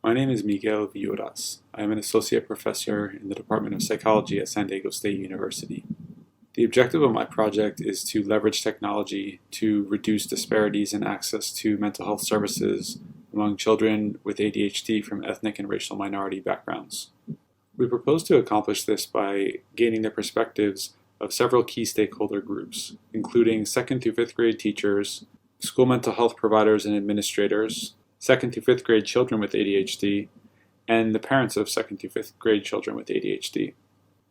My name is Miguel Villodas. I am an associate professor in the Department of Psychology at San Diego State University. The objective of my project is to leverage technology to reduce disparities in access to mental health services among children with ADHD from ethnic and racial minority backgrounds. We propose to accomplish this by gaining the perspectives of several key stakeholder groups, including 2nd through 5th grade teachers, school mental health providers and administrators, 2nd through 5th grade children with ADHD, and the parents of 2nd through 5th grade children with ADHD.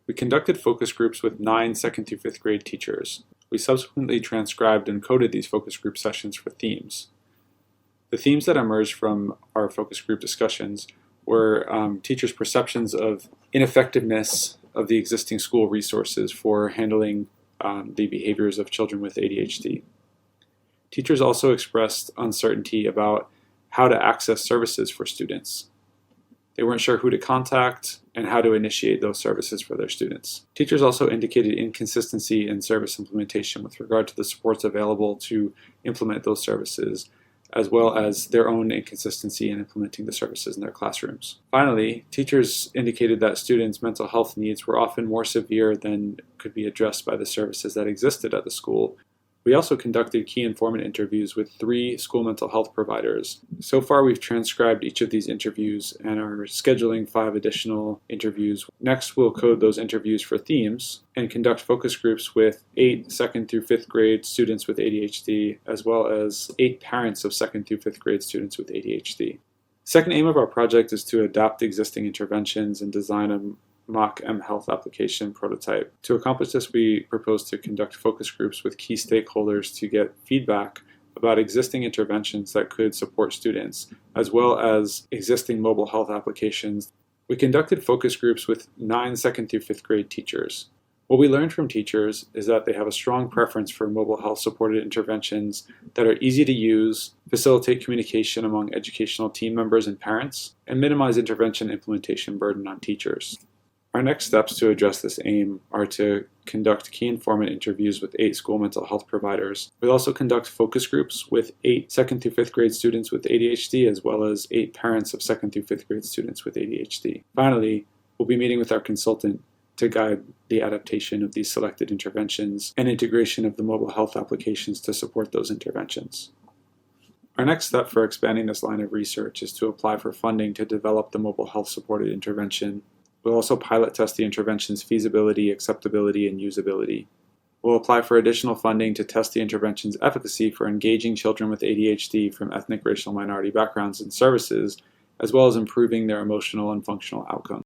We conducted focus groups with 9 2nd through 5th grade teachers. We subsequently transcribed and coded these focus group sessions for themes. The themes that emerged from our focus group discussions were teachers' perceptions of ineffectiveness of the existing school resources for handling the behaviors of children with ADHD. Teachers also expressed uncertainty about how to access services for students. They weren't sure who to contact and how to initiate those services for their students. Teachers also indicated inconsistency in service implementation with regard to the supports available to implement those services, as well as their own inconsistency in implementing the services in their classrooms. Finally, teachers indicated that students' mental health needs were often more severe than could be addressed by the services that existed at the school. We also conducted key informant interviews with 3 school mental health providers. So far, we've transcribed each of these interviews and are scheduling 5 additional interviews. Next, we'll code those interviews for themes and conduct focus groups with 8 2nd through 5th grade students with ADHD, as well as 8 parents of 2nd through 5th grade students with ADHD. The second aim of our project is to adapt existing interventions and design a mock mHealth application prototype. To accomplish this, we propose to conduct focus groups with key stakeholders to get feedback about existing interventions that could support students, as well as existing mobile health applications. We conducted focus groups with 9 2nd through 5th grade teachers. What we learned from teachers is that they have a strong preference for mobile health-supported interventions that are easy to use, facilitate communication among educational team members and parents, and minimize intervention implementation burden on teachers. Our next steps to address this aim are to conduct key informant interviews with 8 school mental health providers. We'll also conduct focus groups with 8 2nd through 5th grade students with ADHD, as well as 8 parents of 2nd through 5th grade students with ADHD. Finally, we'll be meeting with our consultant to guide the adaptation of these selected interventions and integration of the mobile health applications to support those interventions. Our next step for expanding this line of research is to apply for funding to develop the mobile health-supported intervention. We'll also pilot test the intervention's feasibility, acceptability, and usability. We'll apply for additional funding to test the intervention's efficacy for engaging children with ADHD from ethnic racial minority backgrounds in services, as well as improving their emotional and functional outcomes.